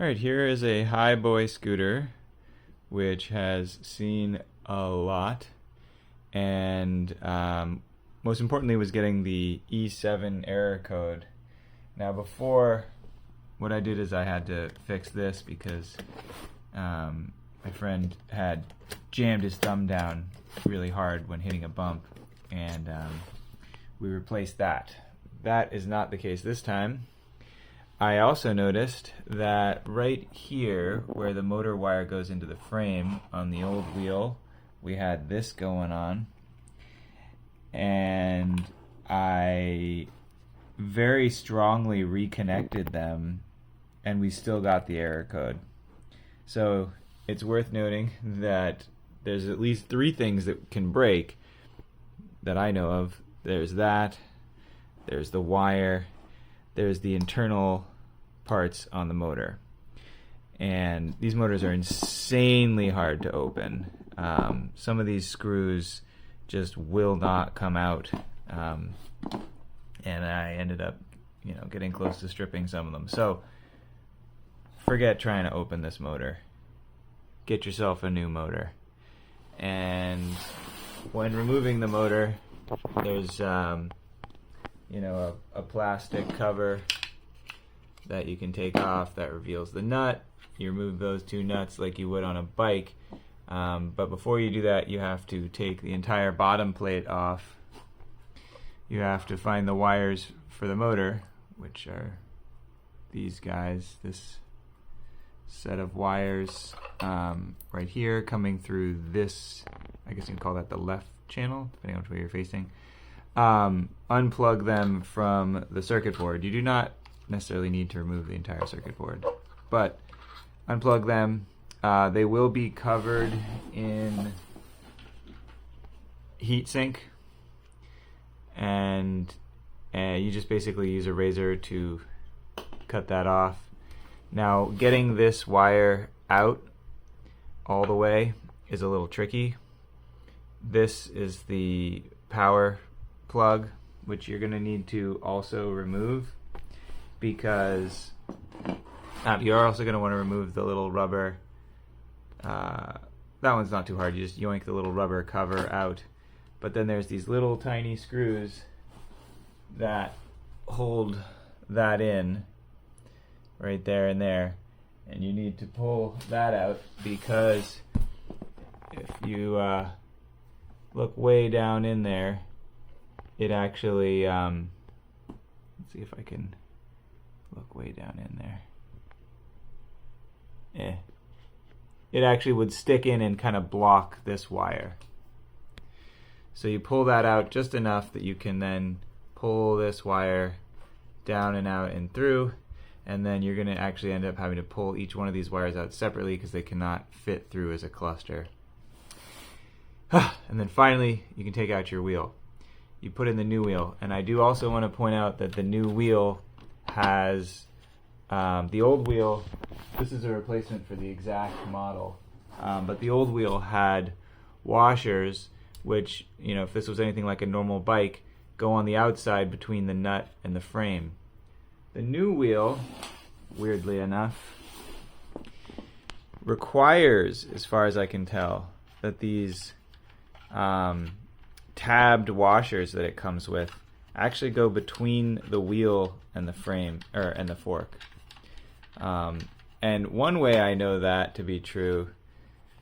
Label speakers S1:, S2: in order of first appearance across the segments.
S1: Alright, here is a Hiboy scooter which has seen a lot, and most importantly was getting the E7 error code. Now before, what I did is I had to fix this because my friend had jammed his thumb down really hard when hitting a bump, and we replaced that. That is not the case this time. I also noticed that right here where the motor wire goes into the frame on the old wheel, we had this going on, and I very strongly reconnected them and we still got the error code. So it's worth noting that there's at least 3 things that can break that I know of. There's that, there's the wire, there's the internal parts on the motor, and these motors are insanely hard to open. Some of these screws just will not come out, and I ended up, getting close to stripping some of them. So forget trying to open this motor. Get yourself a new motor. And when removing the motor, there's a plastic cover that you can take off that reveals the nut. You remove those 2 nuts like you would on a bike, but before you do that, you have to take the entire bottom plate off. You have to find the wires for the motor, which are these guys, this set of wires right here coming through this, I guess you can call that the left channel, depending on which way you're facing. Unplug them from the circuit board. You do not necessarily need to remove the entire circuit board, but unplug them. They will be covered in heatsink, and you just basically use a razor to cut that off. Now, getting this wire out all the way is a little tricky. This is the power plug, which you're going to need to also remove, because you're also going to want to remove the little rubber. That one's not too hard. You just yoink the little rubber cover out. But then there's these little tiny screws that hold that in right there and there. And you need to pull that out, because if you look way down in there, it actually, let's see if I can look way down in there. It actually would stick in and kind of block this wire. So you pull that out just enough that you can then pull this wire down and out and through, and then you're going to actually end up having to pull each one of these wires out separately because they cannot fit through as a cluster. And then finally, you can take out your wheel. You put in the new wheel, and I do also want to point out that the new wheel has the old wheel. This is a replacement for the exact model, but the old wheel had washers which, if this was anything like a normal bike, go on the outside between the nut and the frame. The new wheel, weirdly enough, requires, as far as I can tell, that these tabbed washers that it comes with actually go between the wheel and the frame, and the fork. And one way I know that to be true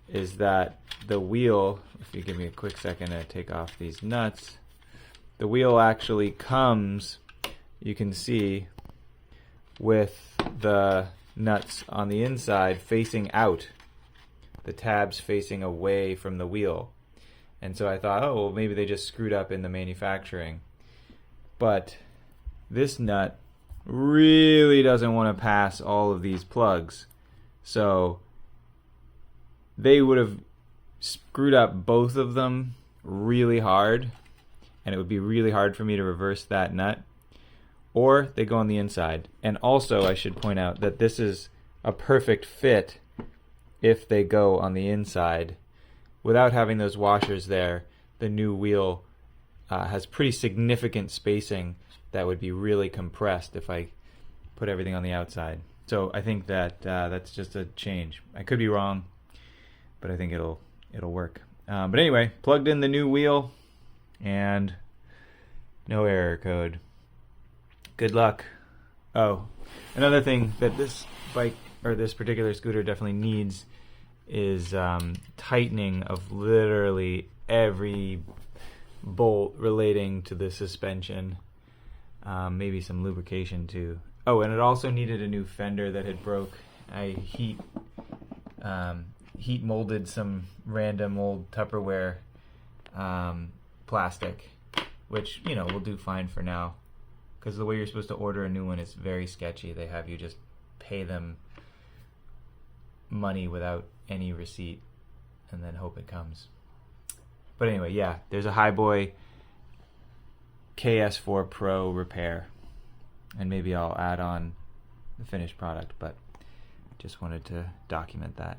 S1: is that the wheel, if you give me a quick second to take off these nuts, the wheel actually comes, you can see, with the nuts on the inside facing out, the tabs facing away from the wheel. And so I thought, oh, well, maybe they just screwed up in the manufacturing. But this nut really doesn't want to pass all of these plugs. So they would have screwed up both of them really hard, and it would be really hard for me to reverse that nut. Or they go on the inside. And also I should point out that this is a perfect fit if they go on the inside. Without having those washers there, the new wheel has pretty significant spacing that would be really compressed if I put everything on the outside. So I think that that's just a change. I could be wrong, but I think it'll work. But anyway, plugged in the new wheel and no error code. Good luck. Oh, another thing that this bike or this particular scooter definitely needs is tightening of literally every bolt relating to the suspension. Maybe some lubrication too. Oh, and it also needed a new fender that had broke. I heat molded some random old Tupperware plastic, which will do fine for now, because the way you're supposed to order a new one is very sketchy. They have you just pay them money without any receipt and then hope it comes. But anyway, yeah, there's a Hiboy KS4 Pro repair, and maybe I'll add on the finished product, but just wanted to document that.